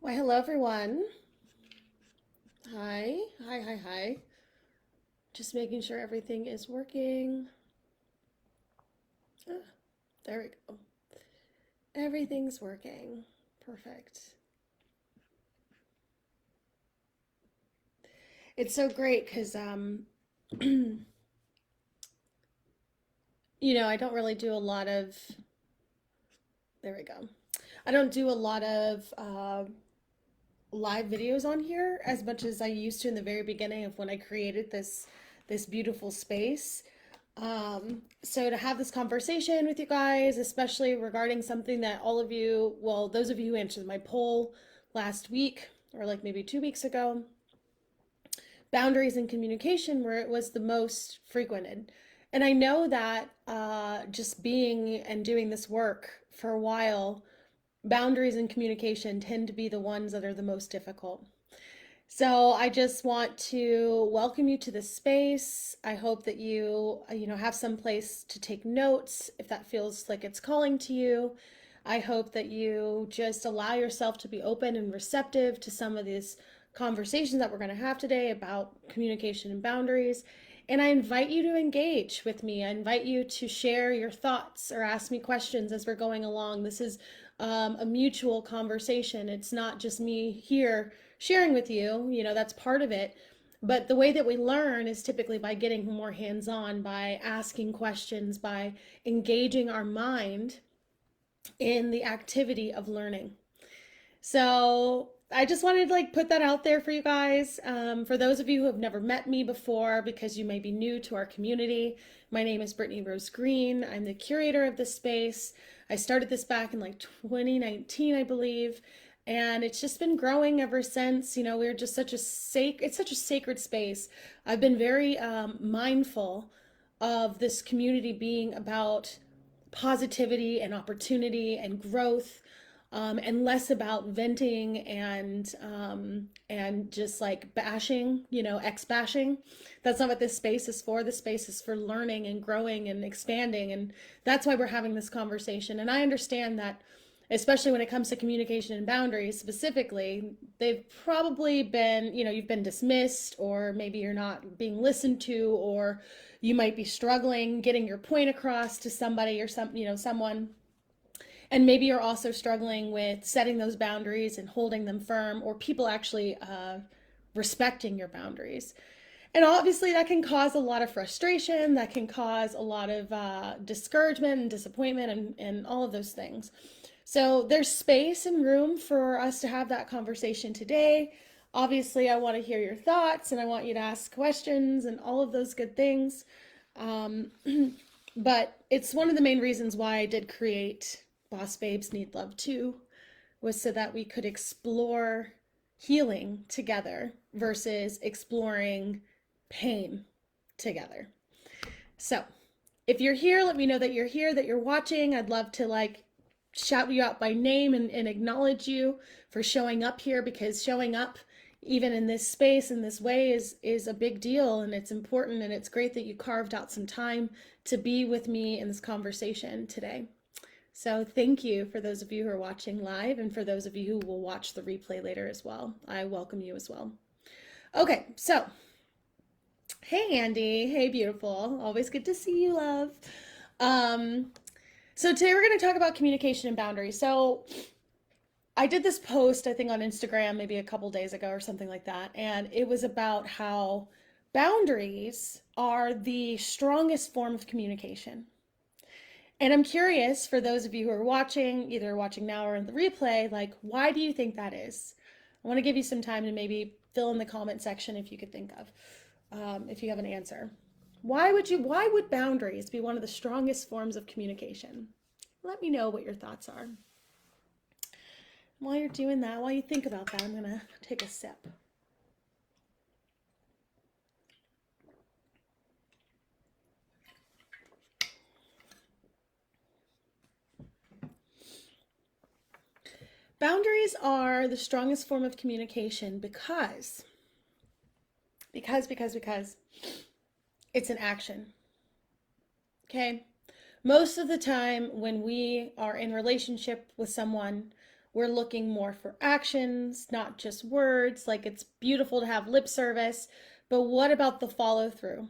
Why, hello everyone. Hi, hi. Just making sure everything is working. Ah, there we go. Everything's working. Perfect. It's so great because, I don't really do a lot of, there we go. I don't do a lot of live videos on here as much as I used to in the very beginning of when I created this beautiful space. So to have this conversation with you guys, especially regarding something that all of you, well, those of you who answered my poll last week or like maybe 2 weeks ago, boundaries and communication where it was the most frequented. And I know that just being and doing this work for a while, boundaries and communication tend to be the ones that are the most difficult. So I just want to welcome you to this space. I hope that you have some place to take notes if that feels like it's calling to you. I hope that you just allow yourself to be open and receptive to some of these conversations that we're going to have today about communication and boundaries. And I invite you to engage with me. I invite you to share your thoughts or ask me questions as we're going along. This is a mutual conversation. It's not just me here sharing with you, that's part of it. But the way that we learn is typically by getting more hands on, by asking questions, by engaging our mind in the activity of learning. So I just wanted to put that out there for you guys. For those of you who have never met me before, because you may be new to our community, my name is Brittany Rose Green. I'm the curator of this space. I started this back in 2019, I believe, and it's just been growing ever since. We're just it's such a sacred space. I've been very mindful of this community being about positivity and opportunity and growth, and less about venting and just bashing, ex bashing. That's not what this space is for. This space is for learning and growing and expanding, and that's why we're having this conversation. And I understand that, especially when it comes to communication and boundaries specifically, they've probably been, you've been dismissed, or maybe you're not being listened to, or you might be struggling getting your point across to somebody or someone. And maybe you're also struggling with setting those boundaries and holding them firm, or people actually respecting your boundaries. And obviously, that can cause a lot of frustration, that can cause a lot of discouragement and disappointment, and all of those things. So, there's space and room for us to have that conversation today. Obviously, I want to hear your thoughts and I want you to ask questions and all of those good things. Um, but it's one of the main reasons why I did create Boss Babes Need Love Too, was so that we could explore healing together versus exploring pain together. So, if you're here, let me know that you're here, that you're watching. I'd love to shout you out by name and acknowledge you for showing up here, because showing up even in this space in this way is a big deal, and it's important, and it's great that you carved out some time to be with me in this conversation today. So thank you for those of you who are watching live, and for those of you who will watch the replay later as well. I welcome you as well. Okay, so hey Andy, hey beautiful, always good to see you, love. Um, so today we're going to talk about communication and boundaries. So I did this post, I think, on Instagram maybe a couple days ago or something like that, and it was about how boundaries are the strongest form of communication. And I'm curious, for those of you who are watching, either watching now or in the replay, why do you think that is? I want to give you some time to maybe fill in the comment section if you could think of, if you have an answer. Why would boundaries be one of the strongest forms of communication? Let me know what your thoughts are. While you're doing that, while you think about that, I'm going to take a sip. Boundaries are the strongest form of communication because it's an action. Okay? Most of the time when we are in relationship with someone, We're looking more for actions, not just words. Like it's beautiful to have lip service, but what about the follow through?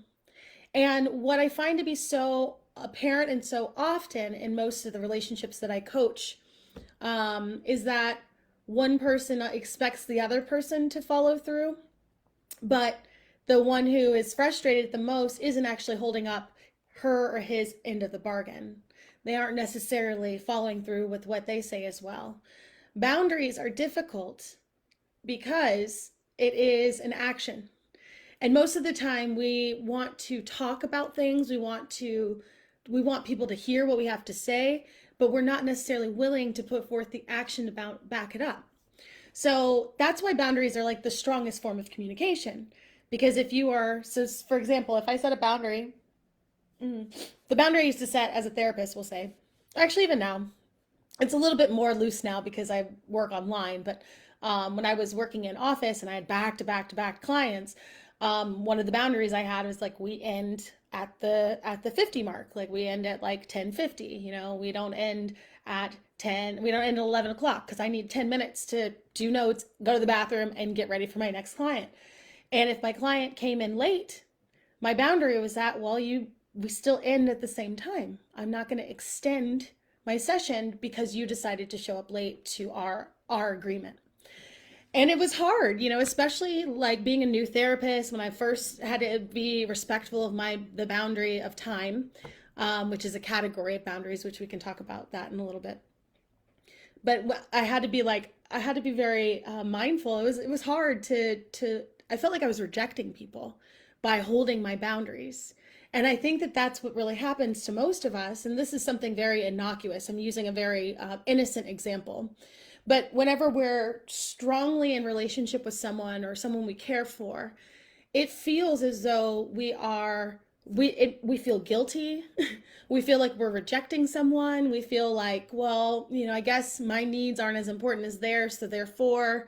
And what I find to be so apparent and so often in most of the relationships that I coach is that one person expects the other person to follow through, but the one who is frustrated the most isn't actually holding up her or his end of the bargain. They aren't necessarily following through with what they say as well. Boundaries are difficult because it is an action. And most of the time we want to talk about things, we want people to hear what we have to say, but we're not necessarily willing to put forth the action to back it up. So that's why boundaries are like the strongest form of communication. Because if you are, so for example, if I set a boundary, the boundary I used to set as a therapist, we'll say, actually, even now, it's a little bit more loose now because I work online. But when I was working in office and I had back to back to back clients, one of the boundaries I had was like we end at the 50 mark. Like we end at like 10:50. You know, we don't end at 10. We don't end at 11 o'clock because I need 10 minutes to do notes, go to the bathroom, and get ready for my next client. And if my client came in late, my boundary was that, well, we still end at the same time. I'm not going to extend my session because you decided to show up late to our agreement. And it was hard, you know, especially like being a new therapist when I first had to be respectful of the boundary of time, which is a category of boundaries, which we can talk about that in a little bit. But I had to be very mindful. It was hard to I felt like I was rejecting people by holding my boundaries. And I think that that's what really happens to most of us. And this is something very innocuous. I'm using a very innocent example. But whenever we're strongly in relationship with someone or someone we care for, it feels as though we feel guilty. We feel like we're rejecting someone. We feel like, well, you know, I guess my needs aren't as important as theirs, so therefore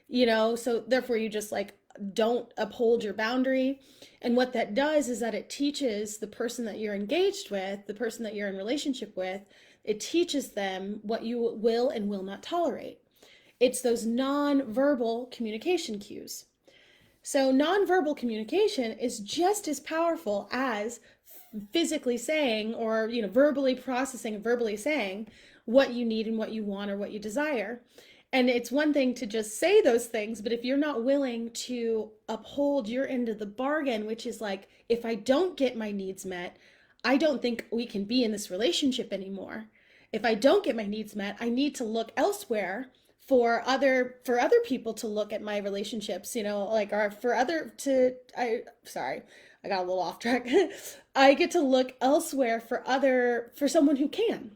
you just like don't uphold your boundary. And what that does is that it teaches the person that you're engaged with, the person that you're in relationship with, it teaches them what you will and will not tolerate. It's those non-verbal communication cues. So nonverbal communication is just as powerful as physically saying or, you know, verbally processing and verbally saying what you need and what you want or what you desire. And it's one thing to just say those things, but if you're not willing to uphold your end of the bargain, which is like, if I don't get my needs met, I don't think we can be in this relationship anymore. If I don't get my needs met, I need to look elsewhere for other people to look at my relationships, you know, like or for other to I got a little off track. I get to look elsewhere for someone who can.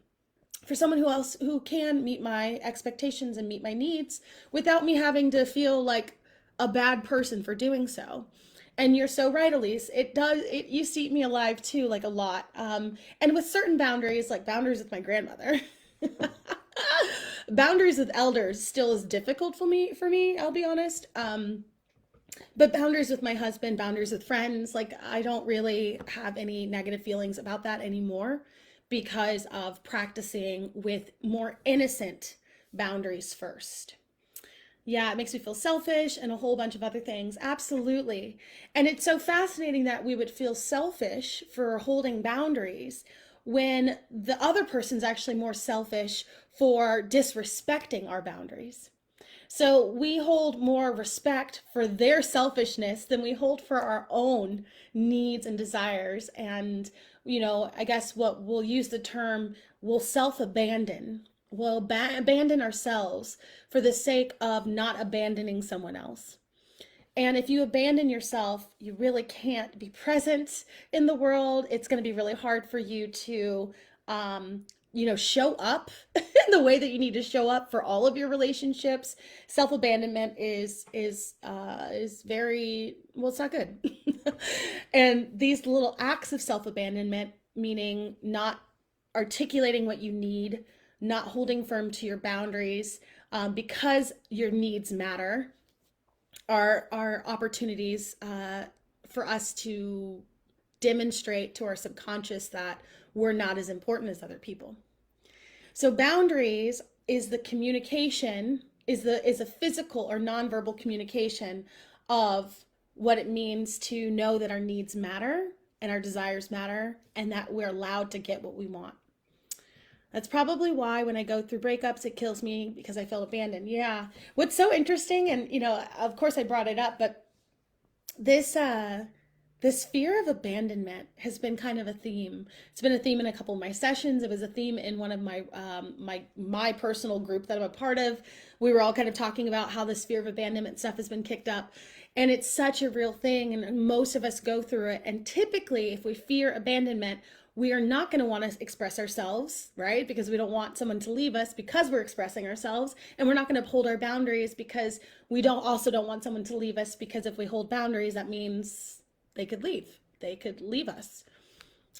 For someone who can meet my expectations and meet my needs without me having to feel like a bad person for doing so. And you're so right, Elise. It used to eat me alive too, like a lot. And with certain boundaries, like boundaries with my grandmother, boundaries with elders still is difficult for me, I'll be honest. But boundaries with my husband, boundaries with friends, like I don't really have any negative feelings about that anymore because of practicing with more innocent boundaries first. Yeah, it makes me feel selfish and a whole bunch of other things. Absolutely. And it's so fascinating that we would feel selfish for holding boundaries when the other person's actually more selfish for disrespecting our boundaries. So we hold more respect for their selfishness than we hold for our own needs and desires. And, you know, I guess what we'll use the term, we'll self abandon. We'll abandon ourselves for the sake of not abandoning someone else. And if you abandon yourself, you really can't be present in the world. It's going to be really hard for you to, show up in the way that you need to show up for all of your relationships. Self abandonment is very well. It's not good. And these little acts of self abandonment, meaning not articulating what you need, not holding firm to your boundaries, because your needs matter, are opportunities for us to demonstrate to our subconscious that we're not as important as other people. So boundaries is the communication, is a physical or nonverbal communication of what it means to know that our needs matter and our desires matter and that we're allowed to get what we want. That's probably why when I go through breakups, it kills me because I feel abandoned. Yeah. What's so interesting, and of course I brought it up, but this this fear of abandonment has been kind of a theme. It's been a theme in a couple of my sessions. It was a theme in one of my my personal group that I'm a part of. We were all kind of talking about how this fear of abandonment stuff has been kicked up, and it's such a real thing, and most of us go through it. And typically, if we fear abandonment, we are not going to want to express ourselves, right? Because we don't want someone to leave us because we're expressing ourselves. And we're not going to hold our boundaries because we don't want someone to leave us, because if we hold boundaries, that means they could leave. They could leave us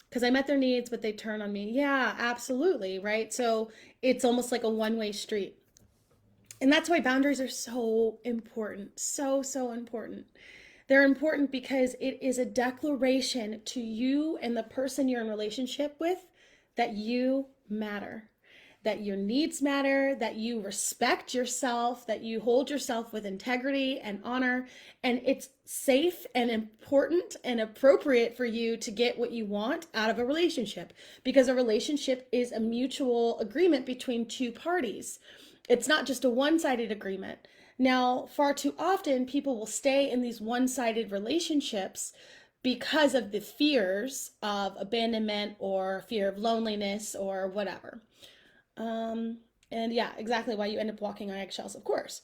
because I met their needs, but they turn on me. Yeah, absolutely, right? So it's almost like a one-way street. And that's why boundaries are so important. So, so important. They're important because it is a declaration to you and the person you're in relationship with that you matter, that your needs matter, that you respect yourself, that you hold yourself with integrity and honor, and it's safe and important and appropriate for you to get what you want out of a relationship, because a relationship is a mutual agreement between two parties. It's not just a one-sided agreement. Now, far too often, people will stay in these one-sided relationships because of the fears of abandonment or fear of loneliness or whatever. And yeah, exactly why you end up walking on eggshells, of course.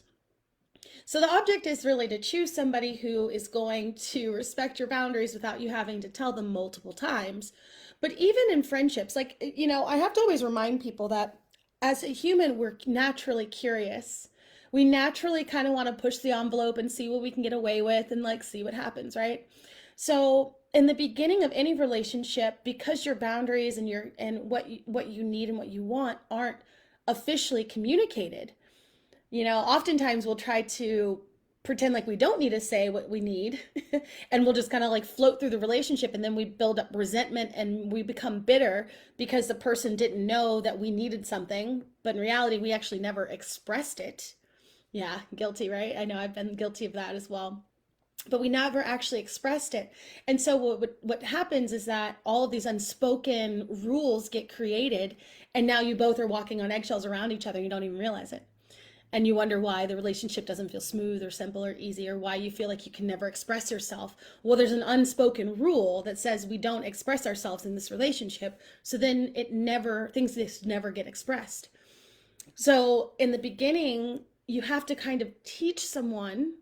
So the object is really to choose somebody who is going to respect your boundaries without you having to tell them multiple times. But even in friendships, like, I have to always remind people that as a human, we're naturally curious. We naturally kind of want to push the envelope and see what we can get away with and like see what happens, right? So in the beginning of any relationship, because your boundaries and what you need and what you want aren't officially communicated, oftentimes we'll try to pretend like we don't need to say what we need and we'll just kind of like float through the relationship, and then we build up resentment and we become bitter because the person didn't know that we needed something, but in reality we actually never expressed it. Yeah, guilty, right? I know I've been guilty of that as well. But we never actually expressed it. And so what happens is that all of these unspoken rules get created, and now you both are walking on eggshells around each other. You don't even realize it. And you wonder why the relationship doesn't feel smooth or simple or easy, or why you feel like you can never express yourself. Well, there's an unspoken rule that says we don't express ourselves in this relationship. So then things just never get expressed. So in the beginning, you have to kind of teach someone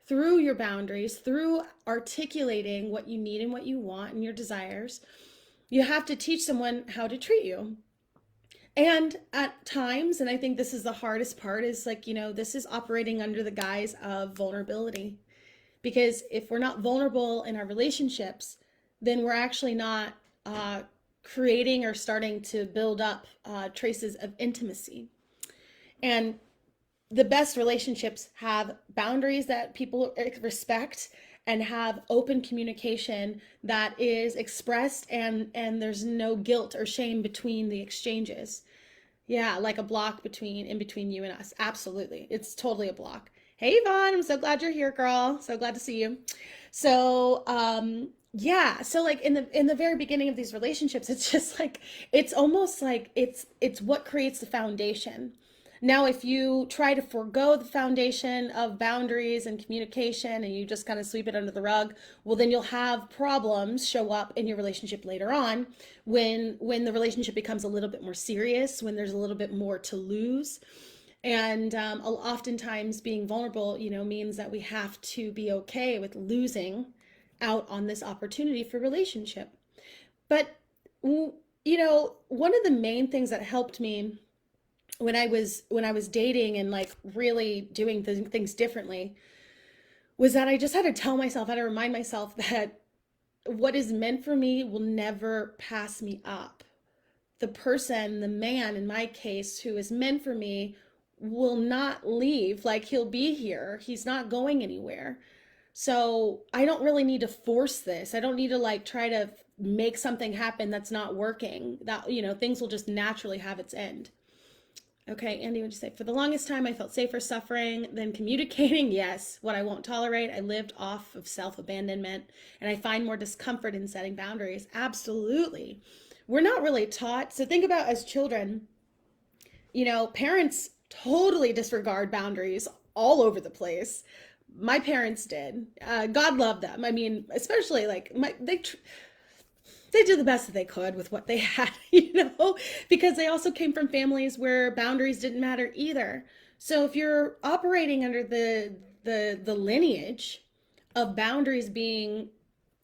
through your boundaries, through articulating what you need and what you want and your desires. You have to teach someone how to treat you. And at times, and I think this is the hardest part, is like, this is operating under the guise of vulnerability. Because if we're not vulnerable in our relationships, then we're actually not creating or starting to build up traces of intimacy. And the best relationships have boundaries that people respect and have open communication that is expressed, and there's no guilt or shame between the exchanges. Yeah, like a block in between you and us. Absolutely. It's totally a block. Hey Yvonne, I'm so glad you're here, girl. So glad to see you. So yeah, so like in the very beginning of these relationships, it's just like it's almost like it's what creates the foundation. Now, if you try to forego the foundation of boundaries and communication and you just kind of sweep it under the rug, well, then you'll have problems show up in your relationship later on when the relationship becomes a little bit more serious, when there's a little bit more to lose. And oftentimes being vulnerable, means that we have to be okay with losing out on this opportunity for relationship. But, one of the main things that helped me when I was dating and like really doing things differently was that I just had to tell myself, I had to remind myself that what is meant for me will never pass me up. The person, the man in my case, who is meant for me will not leave. Like, he'll be here. He's not going anywhere. So I don't really need to force this. I don't need to like try to make something happen that's not working. That, things will just naturally have its end. Okay, Andy, would you say for the longest time I felt safer suffering than communicating? Yes. What I won't tolerate, I lived off of self abandonment, and I find more discomfort in setting boundaries. Absolutely. We're not really taught. So think about as children, parents totally disregard boundaries all over the place. My parents did. God love them. I mean, especially like they did the best that they could with what they had, because they also came from families where boundaries didn't matter either. So if you're operating under the lineage of boundaries being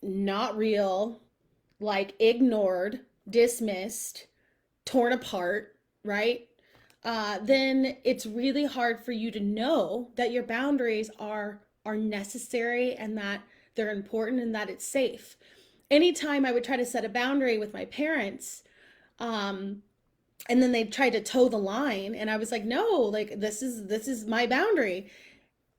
not real, like ignored, dismissed, torn apart, right? Then it's really hard for you to know that your boundaries are necessary and that they're important and that it's safe. Anytime I would try to set a boundary with my parents, um, and then they tried to toe the line, and I was like, no, like this is my boundary.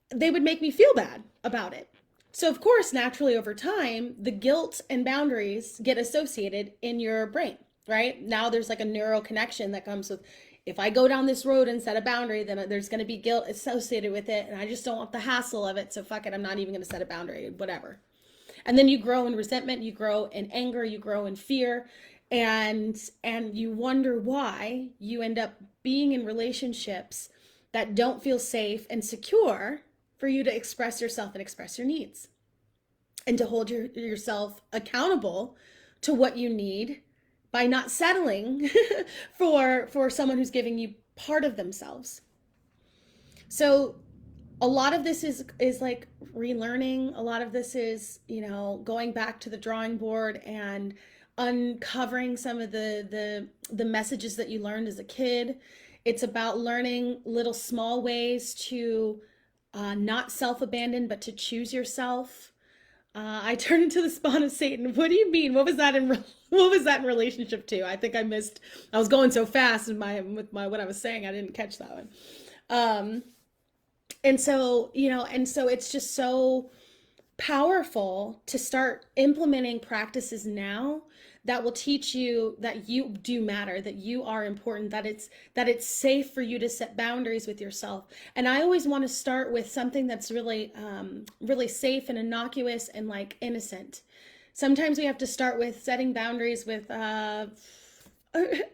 They would make me feel bad about it. So of course, naturally over time, the guilt and boundaries get associated in your brain, right? Now there's like a neural connection that comes with if I go down this road and set a boundary, then there's going to be guilt associated with it, and I just don't want the hassle of it. So fuck it, I'm not even going to set a boundary, whatever. And then you grow in resentment, you grow in anger, you grow in fear, and you wonder why you end up being in relationships that don't feel safe and secure for you to express yourself and express your needs and to hold yourself accountable to what you need by not settling for someone who's giving you part of themselves. So a lot of this is like relearning. A lot of this is, going back to the drawing board and uncovering some of the messages that you learned as a kid. It's about learning little small ways to not self-abandon, but to choose yourself. I turned into the spawn of Satan. What do you mean? What was that in what was that in relationship to? I think I missed. I was going so fast in with my what I was saying. I didn't catch that one. Um, and so it's just so powerful to start implementing practices now that will teach you that you do matter, that you are important, that it's safe for you to set boundaries with yourself. And I always want to start with something that's really really safe and innocuous and like innocent. Sometimes we have to start with setting boundaries with I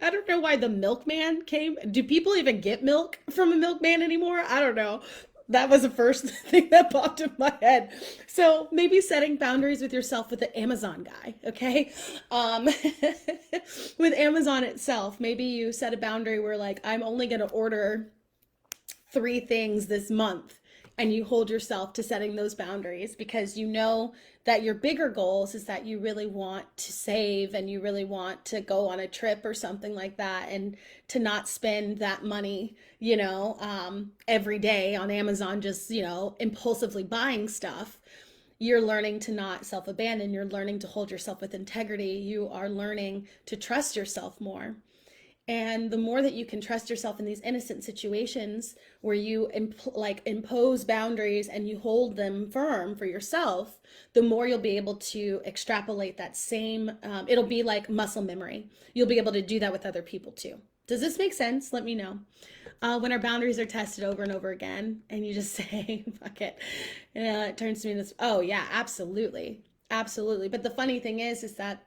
don't know why the milkman came. Do people even get milk from a milkman anymore? I don't know. That was the first thing that popped in my head. So maybe setting boundaries with yourself with the Amazon guy, okay? Um, with Amazon itself, maybe you set a boundary where like I'm only going to order 3 things this month, and you hold yourself to setting those boundaries because you know that your bigger goals is that you really want to save and you really want to go on a trip or something like that, and to not spend that money, every day on Amazon, just, impulsively buying stuff. You're learning to not self abandon. You're learning to hold yourself with integrity. You are learning to trust yourself more. And the more that you can trust yourself in these innocent situations where you impose boundaries and you hold them firm for yourself, the more you'll be able to extrapolate that same, it'll be like muscle memory. You'll be able to do that with other people too. Does this make sense? Let me know. When our boundaries are tested over and over again and you just say, fuck it, it turns to me this, oh yeah, absolutely. Absolutely. But the funny thing is that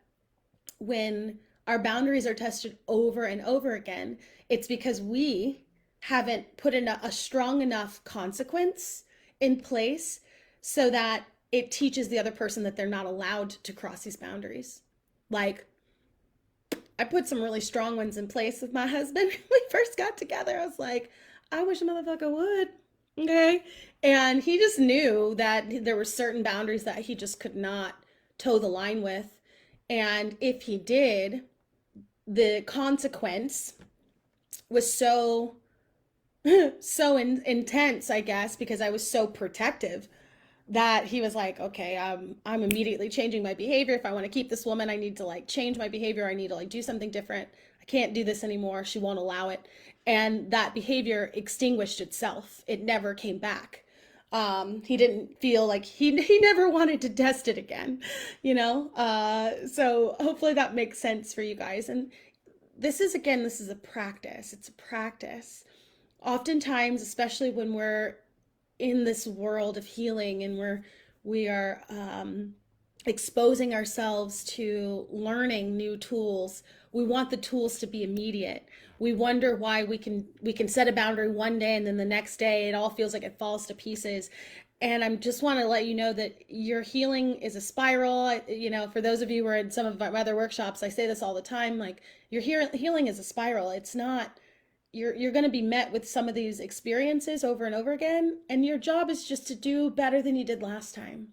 when our boundaries are tested over and over again, it's because we haven't put in a strong enough consequence in place so that it teaches the other person that they're not allowed to cross these boundaries. Like, I put some really strong ones in place with my husband when we first got together. I was like, I wish a motherfucker would. Okay. And he just knew that there were certain boundaries that he just could not toe the line with. And if he did, the consequence was so intense, I guess, because I was so protective, that he was like, okay, I'm immediately changing my behavior. If I want to keep this woman, I need to like change my behavior. I need to like do something different. I can't do this anymore. She won't allow it. And that behavior extinguished itself. It never came back. He didn't feel like he never wanted to test it again, so hopefully that makes sense for you guys. And this is a practice. It's a practice. Oftentimes, especially when we're in this world of healing and we are exposing ourselves to learning new tools, we want the tools to be immediate. We wonder why we can set a boundary one day and then the next day it all feels like it falls to pieces. And I just want to let you know that your healing is a spiral. You know, for those of you who are in some of my other workshops, I say this all the time, like your healing is a spiral. It's not, you're going to be met with some of these experiences over and over again, and your job is just to do better than you did last time.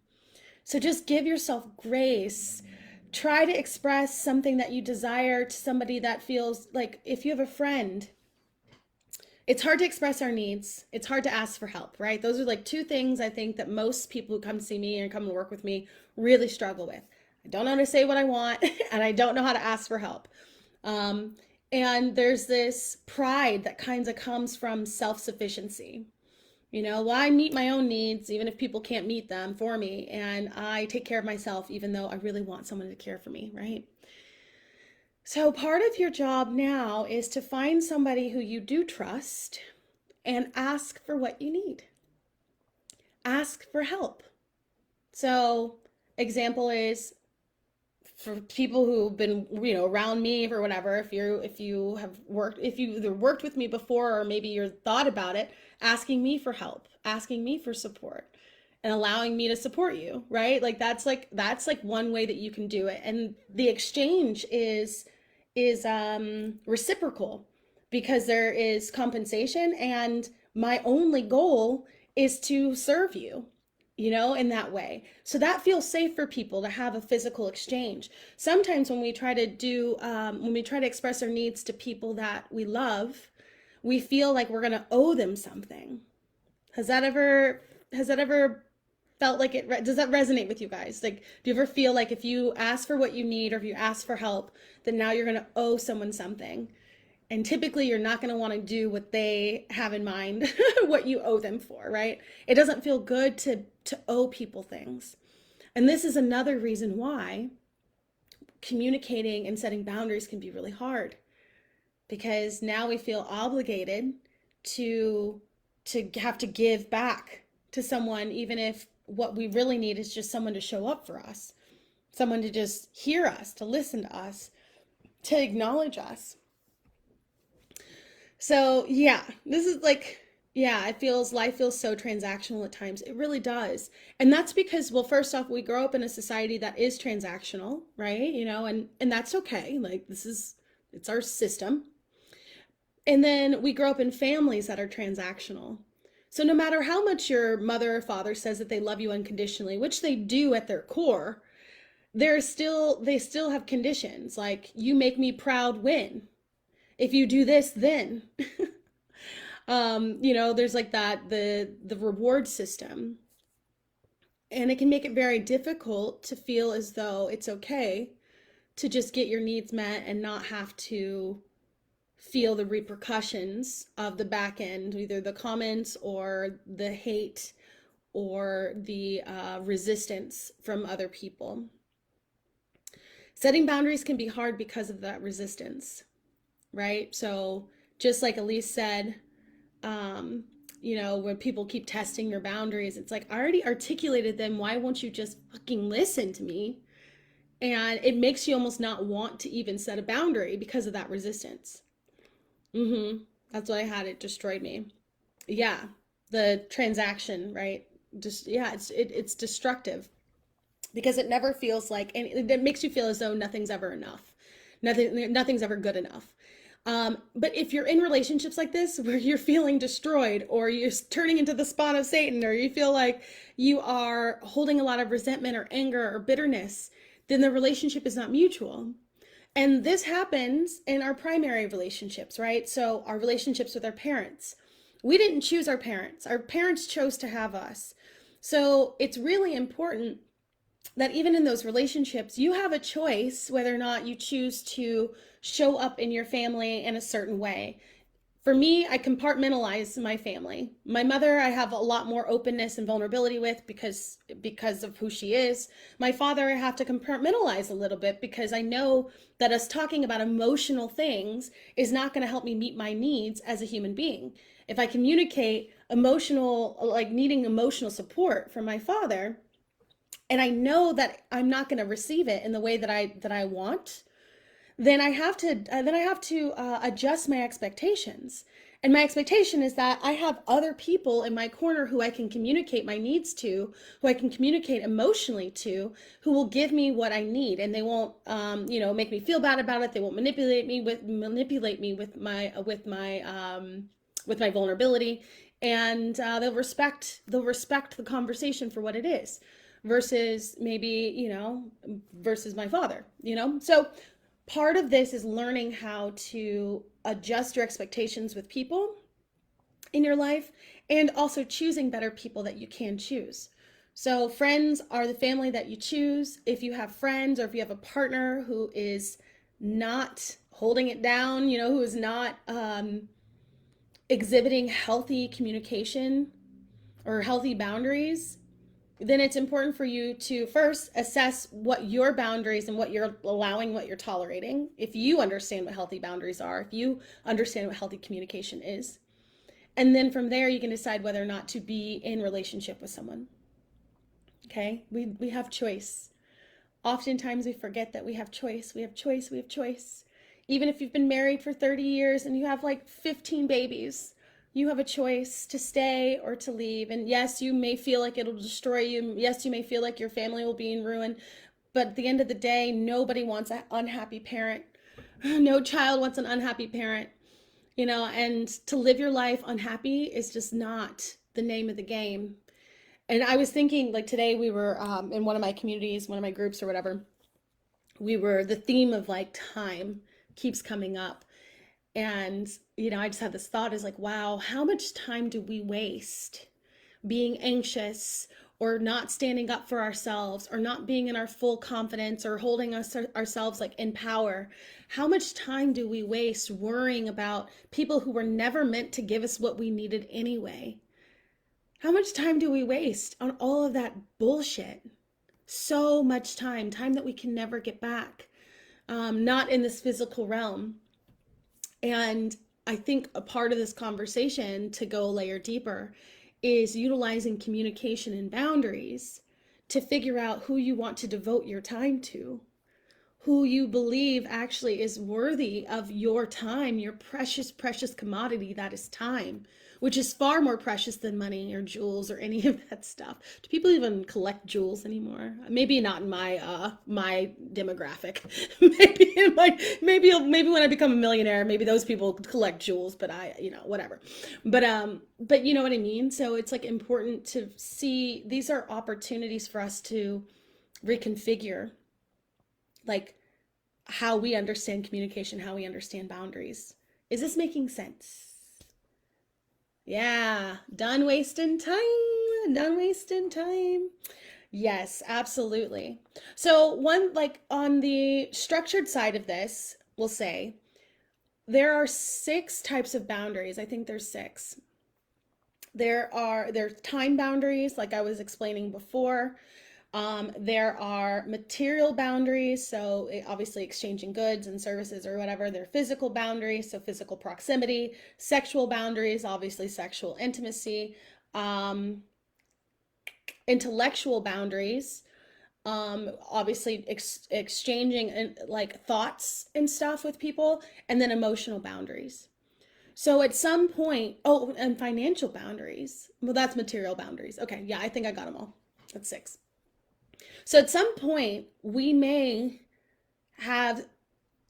So just give yourself grace. Try to express something that you desire to somebody that feels like, if you have a friend, it's hard to express our needs. It's hard to ask for help, right? Those are like two things I think that most people who come to see me and come to work with me really struggle with. I don't know how to say what I want, and I don't know how to ask for help. Um, and there's this pride that kind of comes from self sufficiency. You know, well, I meet my own needs, even if people can't meet them for me. And I take care of myself, even though I really want someone to care for me, right? So, part of your job now is to find somebody who you do trust and ask for what you need. Ask for help. So, example is for people who've been, around me for whatever, if you either worked with me before or maybe you're thought about it, asking me for help, asking me for support, and allowing me to support you, right? Like that's like one way that you can do it. And the exchange is reciprocal, because there is compensation, and my only goal is to serve you, in that way. So that feels safe for people to have a physical exchange. Sometimes when we try to express our needs to people that we love, we feel like we're going to owe them something. Has that ever felt like it? Does that resonate with you guys? Like, do you ever feel like if you ask for what you need or if you ask for help, then now you're going to owe someone something? And typically you're not going to want to do what they have in mind, what you owe them for, right? It doesn't feel good to owe people things. And this is another reason why communicating and setting boundaries can be really hard, because now we feel obligated to have to give back to someone, even if what we really need is just someone to show up for us, someone to just hear us, to listen to us, to acknowledge us. So yeah, this is like, yeah, life feels so transactional at times. It really does. And that's because, well, first off, we grow up in a society that is transactional, right? And that's okay. Like, it's our system. And then we grow up in families that are transactional. So no matter how much your mother or father says that they love you unconditionally, which they do at their core, they still have conditions like, you make me proud when, if you do this, then. There's like the reward system. And it can make it very difficult to feel as though it's okay to just get your needs met and not have to feel the repercussions of the back end, either the comments or the hate or the resistance from other people. Setting boundaries can be hard because of that resistance, right? So just like Elise said, when people keep testing your boundaries, it's like, I already articulated them. Why won't you just fucking listen to me? And it makes you almost not want to even set a boundary because of that resistance. That's why I had it destroyed me. Yeah, the transaction, right? Just, yeah, it's destructive because it never feels like, and it makes you feel as though nothing's ever enough. Nothing's ever good enough. But if you're in relationships like this where you're feeling destroyed, or you're turning into the spawn of Satan, or you feel like you are holding a lot of resentment or anger or bitterness, then the relationship is not mutual. And this happens in our primary relationships, right? So our relationships with our parents. We didn't choose our parents. Our parents chose to have us. So it's really important that even in those relationships, you have a choice whether or not you choose to show up in your family in a certain way. For me, I compartmentalize my family. My mother, I have a lot more openness and vulnerability with because of who she is. My father, I have to compartmentalize a little bit because I know that us talking about emotional things is not going to help me meet my needs as a human being. If I communicate emotional, like needing emotional support from my father, and I know that I'm not going to receive it in the way that I want, then I have to adjust my expectations. And my expectation is that I have other people in my corner who I can communicate my needs to, who I can communicate emotionally to, who will give me what I need, and they won't, make me feel bad about it. They won't manipulate me with my vulnerability, and they'll respect the conversation for what it is, versus maybe versus my father. So part of this is learning how to adjust your expectations with people in your life, and also choosing better people that you can choose. So friends are the family that you choose. If you have friends, or if you have a partner who is not holding it down, who is not exhibiting healthy communication or healthy boundaries, then it's important for you to first assess what your boundaries and what you're allowing, what you're tolerating. If you understand what healthy boundaries are, if you understand what healthy communication is, and then from there you can decide whether or not to be in relationship with someone. Okay, we have choice. Oftentimes we forget that we have choice. We have choice. We have choice. Even if you've been married for 30 years and you have like 15 babies, you have a choice to stay or to leave. And yes, you may feel like it'll destroy you. Yes, you may feel like your family will be in ruin. But at the end of the day, nobody wants an unhappy parent. No child wants an unhappy parent. And to live your life unhappy is just not the name of the game. And I was thinking, like today we were in one of my communities, one of my groups or whatever, the theme of like time keeps coming up. And, I just had this thought is like, wow, how much time do we waste being anxious, or not standing up for ourselves, or not being in our full confidence, or holding ourselves like in power? How much time do we waste worrying about people who were never meant to give us what we needed anyway? How much time do we waste on all of that bullshit? So much time that we can never get back, not in this physical realm. And I think a part of this conversation, to go a layer deeper, is utilizing communication and boundaries to figure out who you want to devote your time to, who you believe actually is worthy of your time, your precious, precious commodity that is time, which is far more precious than money or jewels or any of that stuff. Do people even collect jewels anymore? Maybe not in my demographic. maybe when I become a millionaire, maybe those people collect jewels, but whatever. But you know what I mean? So it's like important to see these are opportunities for us to reconfigure, like, how we understand communication, how we understand boundaries. Is this making sense? Yeah, done wasting time. Done wasting time. Yes, absolutely. So, one, like on the structured side of this, we'll say there are 6 types of boundaries. I think there's 6. There's time boundaries, like I was explaining before. There are material boundaries, so obviously exchanging goods and services or whatever. There are physical boundaries, so physical proximity. Sexual boundaries, obviously sexual intimacy. Um, Intellectual boundaries, obviously exchanging like thoughts and stuff with people. And then emotional boundaries. So at some point, oh, and financial boundaries. Well, that's material boundaries. Okay, yeah, I think I got them all. That's 6. So at some point, we may have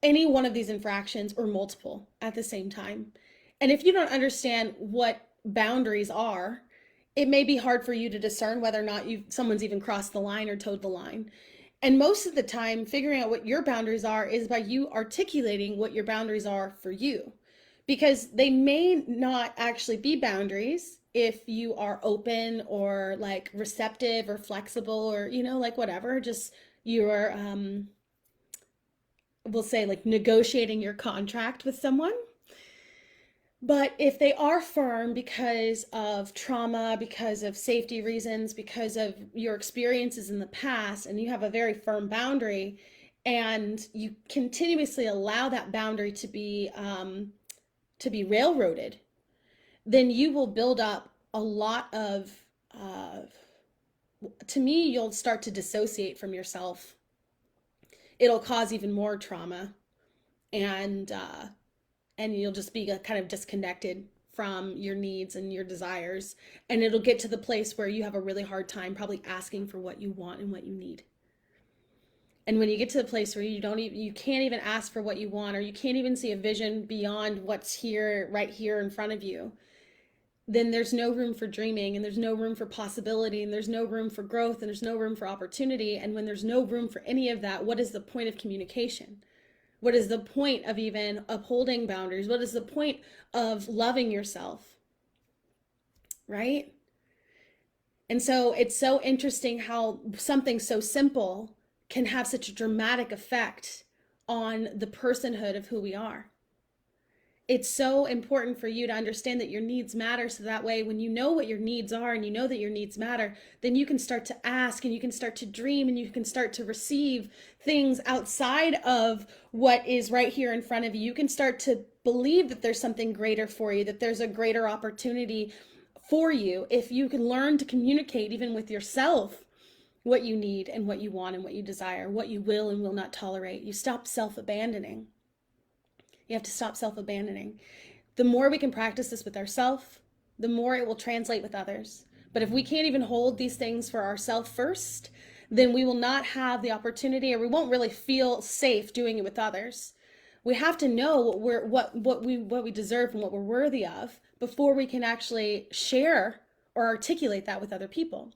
any one of these infractions or multiple at the same time. And if you don't understand what boundaries are, it may be hard for you to discern whether or not someone's even crossed the line or towed the line. And most of the time, figuring out what your boundaries are is by you articulating what your boundaries are for you. Because they may not actually be boundaries if you are open or like receptive or flexible, or like whatever, just you're we'll say like negotiating your contract with someone. But if they are firm because of trauma, because of safety reasons, because of your experiences in the past, and you have a very firm boundary, and you continuously allow that boundary to be railroaded, then you will build up a lot of, uh, to me, you'll start to dissociate from yourself. It'll cause even more trauma, and you'll just be kind of disconnected from your needs and your desires, and it'll get to the place where you have a really hard time probably asking for what you want and what you need. And when you get to the place where you can't even ask for what you want, or you can't even see a vision beyond what's here, right here in front of you, then there's no room for dreaming, and there's no room for possibility, and there's no room for growth, and there's no room for opportunity. And when there's no room for any of that, what is the point of communication? What is the point of even upholding boundaries? What is the point of loving yourself? Right? And so it's so interesting how something so simple can have such a dramatic effect on the personhood of who we are. It's so important for you to understand that your needs matter, so that way when you know what your needs are and you know that your needs matter, then you can start to ask, and you can start to dream, and you can start to receive things outside of what is right here in front of you. You can start to believe that there's something greater for you, that there's a greater opportunity for you, if you can learn to communicate even with yourself what you need and what you want and what you desire, what you will and will not tolerate. You stop self-abandoning. You have to stop self-abandoning. The more we can practice this with ourselves, the more it will translate with others. But if we can't even hold these things for ourselves first, then we will not have the opportunity, or we won't really feel safe doing it with others. We have to know what we deserve and what we're worthy of before we can actually share or articulate that with other people.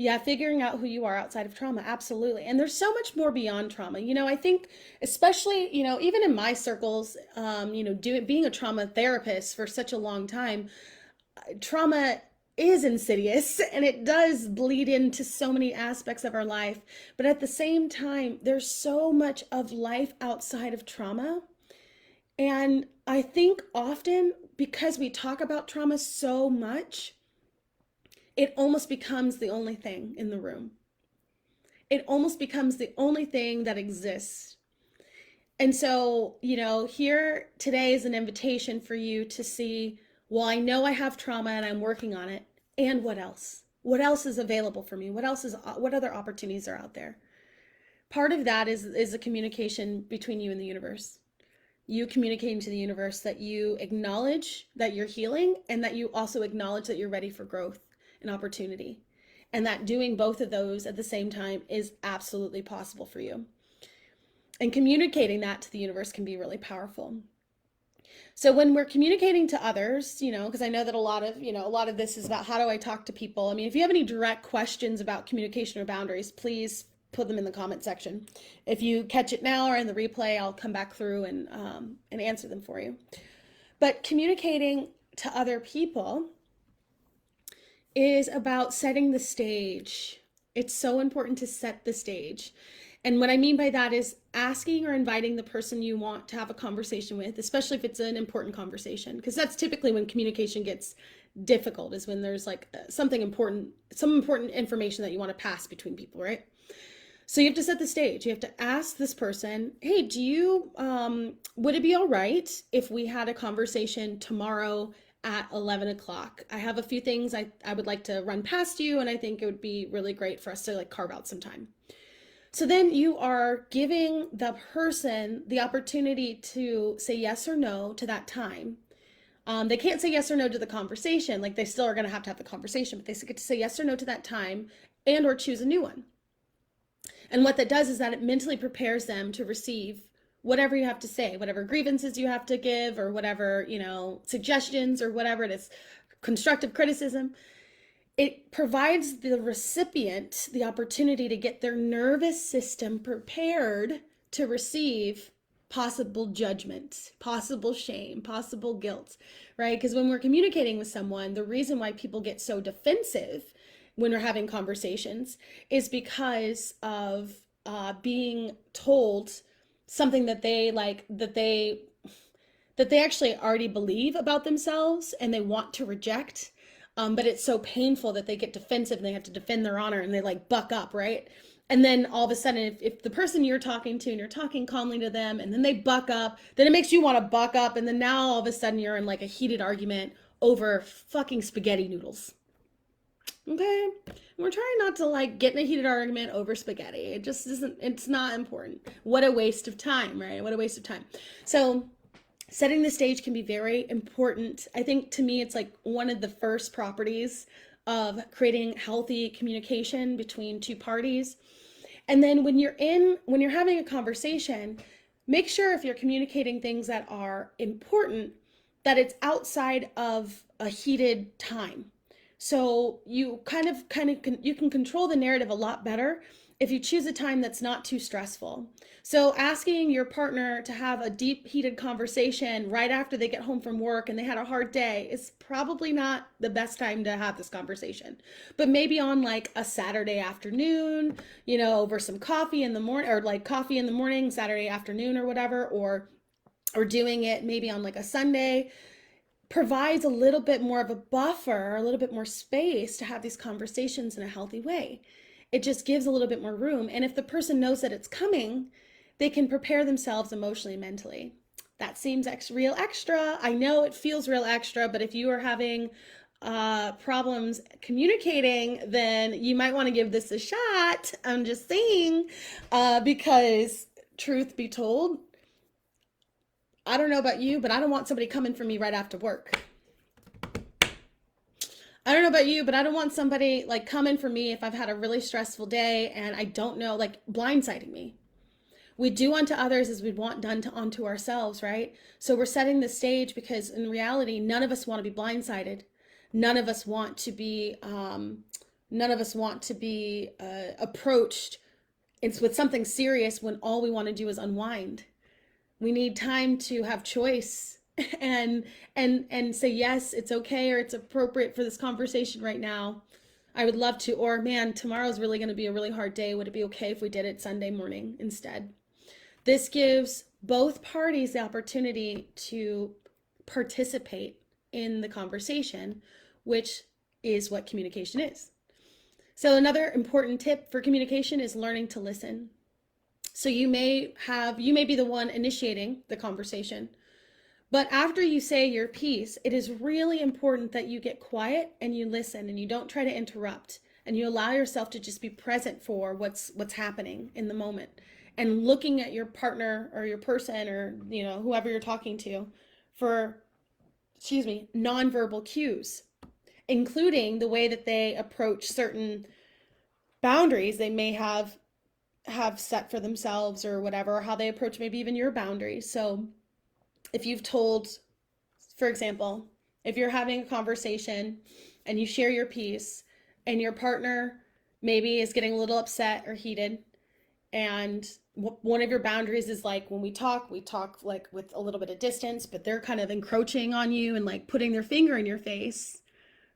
Yeah, figuring out who you are outside of trauma, absolutely. And there's so much more beyond trauma. I think especially, even in my circles, being a trauma therapist for such a long time, trauma is insidious and it does bleed into so many aspects of our life. But at the same time, there's so much of life outside of trauma. And I think often, because we talk about trauma so much, it almost becomes the only thing in the room. It almost becomes the only thing that exists. And so, here today is an invitation for you to see, well, I know I have trauma and I'm working on it. And what else? What else is available for me? What other opportunities are out there? Part of that is a communication between you and the universe. You communicating to the universe that you acknowledge that you're healing, and that you also acknowledge that you're ready for growth and opportunity, and that doing both of those at the same time is absolutely possible for you. And communicating that to the universe can be really powerful. So when we're communicating to others, because I know that a lot of this is about, how do I talk to people? I mean, if you have any direct questions about communication or boundaries, please put them in the comment section. If you catch it now or in the replay, I'll come back through and answer them for you. But communicating to other people is about setting the stage. It's so important to set the stage. And what I mean by that is asking or inviting the person you want to have a conversation with, especially if it's an important conversation, because that's typically when communication gets difficult, is when there's like some important information that you want to pass between people, right? So you have to set the stage. You have to ask this person, hey, would it be all right if we had a conversation tomorrow at 11 o'clock? I have a few things I would like to run past you, and I think it would be really great for us to carve out some time. So then you are giving the person the opportunity to say yes or no to that time. They can't say yes or no to the conversation. They still are going to have the conversation, but they get to say yes or no to that time, and or choose a new one. And what that does is that it mentally prepares them to receive whatever you have to say, whatever grievances you have to give, or whatever, suggestions, or whatever it is, constructive criticism. It provides the recipient the opportunity to get their nervous system prepared to receive possible judgment, possible shame, possible guilt, right? Because when we're communicating with someone, the reason why people get so defensive when we're having conversations is because of being told something that they that they actually already believe about themselves and they want to reject. But it's so painful that they get defensive and they have to defend their honor and they like buck up, right? And then all of a sudden, if the person you're talking to and you're talking calmly to them and then they buck up, then it makes you want to buck up. And then now all of a sudden you're in like a heated argument over fucking spaghetti noodles. Okay? We're trying not to like get in a heated argument over spaghetti. It just isn't, it's not important. What a waste of time, right? What a waste of time. So, setting the stage can be very important. I think to me, it's like one of the first properties of creating healthy communication between two parties. And then when you're having a conversation, make sure if you're communicating things that are important, that it's outside of a heated time. So you you can control the narrative a lot better if you choose a time that's not too stressful. So asking your partner to have a deep, heated conversation right after they get home from work and they had a hard day is probably not the best time to have this conversation. But maybe on like a Saturday afternoon, over some coffee in the morning, or like coffee in the morning, Saturday afternoon or whatever, or doing it maybe on like a Sunday, provides a little bit more of a buffer, a little bit more space to have these conversations in a healthy way. It just gives a little bit more room. And if the person knows that it's coming, they can prepare themselves emotionally and mentally. That seems real extra. I know it feels real extra, but if you are having problems communicating, then you might want to give this a shot. I'm just saying, because truth be told, I don't know about you, but I don't want somebody coming for me right after work. I don't know about you, but I don't want somebody like coming for me if I've had a really stressful day and I don't know, like blindsiding me. We do unto others as we'd want done unto ourselves, right? So we're setting the stage because in reality, none of us want to be blindsided. None of us want to be, approached with something serious when all we want to do is unwind. We need time to have choice and say yes, it's okay, or it's appropriate for this conversation right now. I would love to, or man, tomorrow's really going to be a really hard day. Would it be okay if we did it Sunday morning instead? This gives both parties the opportunity to participate in the conversation, which is what communication is. So another important tip for communication is learning to listen. So you may be the one initiating the conversation, but after you say your piece, it is really important that you get quiet and you listen and you don't try to interrupt and you allow yourself to just be present for what's happening in the moment and looking at your partner or your person or, whoever you're talking to for, nonverbal cues, including the way that they approach certain boundaries they may have set for themselves or whatever, or how they approach maybe even your boundaries. So if you've told, for example, if you're having a conversation and you share your piece and your partner maybe is getting a little upset or heated, and one of your boundaries is like when we talk like with a little bit of distance, but they're kind of encroaching on you and like putting their finger in your face,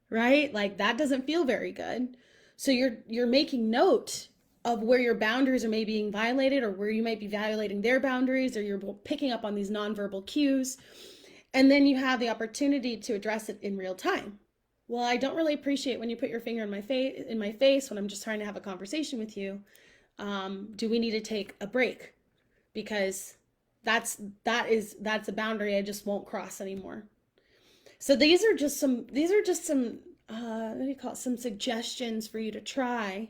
right? Like that doesn't feel very good. So you're making note of where your boundaries are maybe being violated or where you might be violating their boundaries, or you're picking up on these nonverbal cues. And then you have the opportunity to address it in real time. Well, I don't really appreciate when you put your finger in my face when I'm just trying to have a conversation with you. Do we need to take a break? Because that's a boundary I just won't cross anymore. So these are just some some suggestions for you to try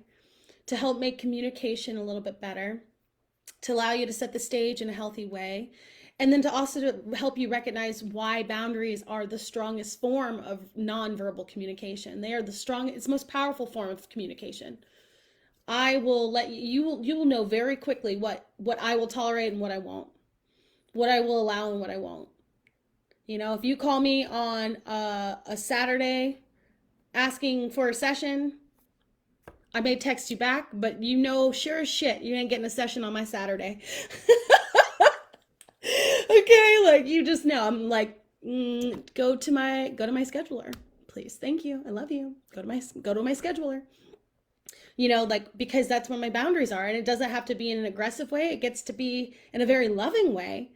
to help make communication a little bit better, to allow you to set the stage in a healthy way, and then to help you recognize why boundaries are the strongest form of nonverbal communication. They are it's the most powerful form of communication. I will let you will know very quickly what I will tolerate and what I won't, what I will allow and what I won't. If you call me on a Saturday asking for a session, I may text you back, but sure as shit, you ain't getting a session on my Saturday. Okay, like you just know. I'm like, go to my scheduler, please. Thank you. I love you. Go to my scheduler. Because that's where my boundaries are, and it doesn't have to be in an aggressive way. It gets to be in a very loving way.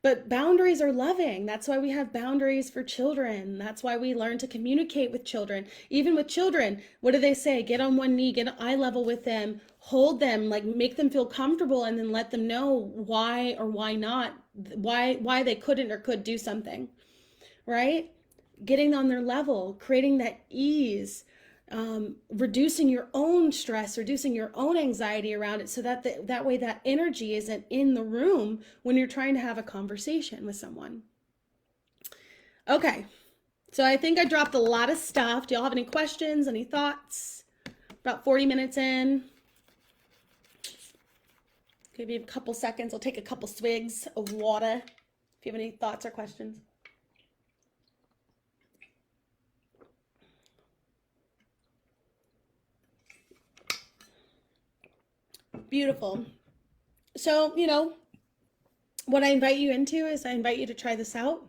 But boundaries are loving. That's why we have boundaries for children. That's why we learn to communicate with children. Even with children, what do they say? Get on one knee, get eye level with them, hold them, like make them feel comfortable, and then let them know why or why not, why they couldn't or could do something, right? Getting on their level, creating that ease, reducing your own stress, reducing your own anxiety around it, so that that way that energy isn't in the room when you're trying to have a conversation with someone. Okay, so I think I dropped a lot of stuff. Do y'all have any questions, any thoughts? About 40 minutes in. Give me a couple seconds. I'll take a couple swigs of water if you have any thoughts or questions. Beautiful. So, what I invite you into is I invite you to try this out.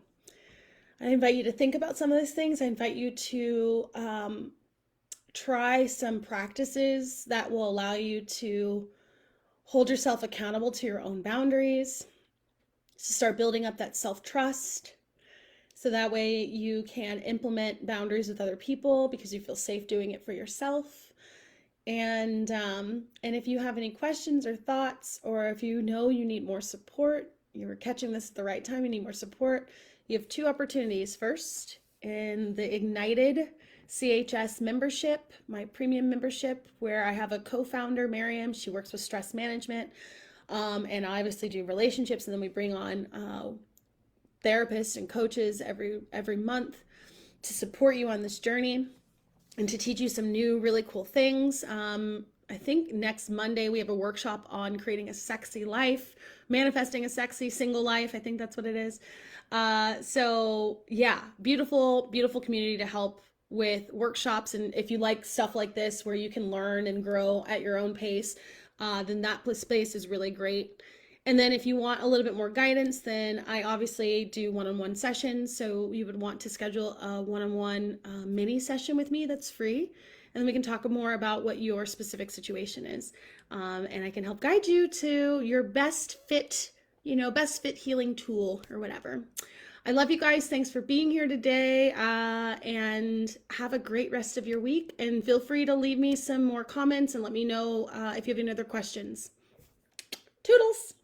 I invite you to think about some of these things. I invite you to try some practices that will allow you to hold yourself accountable to your own boundaries, to start building up that self-trust, so that way you can implement boundaries with other people because you feel safe doing it for yourself. And if you have any questions or thoughts, or if you know you need more support, you were catching this at the right time, you need more support, you have two opportunities. First, in the Ignited CHS membership, my premium membership, where I have a co-founder, Miriam. She works with stress management, and I obviously do relationships, and then we bring on therapists and coaches every month to support you on this journey and to teach you some new really cool things. I think next Monday we have a workshop on creating a sexy life, manifesting a sexy single life. I think that's what it is. So yeah, beautiful, beautiful community to help with workshops. And if you like stuff like this where you can learn and grow at your own pace, then that space is really great. And then if you want a little bit more guidance, then I obviously do one-on-one sessions. So you would want to schedule a one-on-one mini session with me that's free. And then we can talk more about what your specific situation is. And I can help guide you to your best fit healing tool or whatever. I love you guys. Thanks for being here today, and have a great rest of your week. And feel free to leave me some more comments and let me know if you have any other questions. Toodles!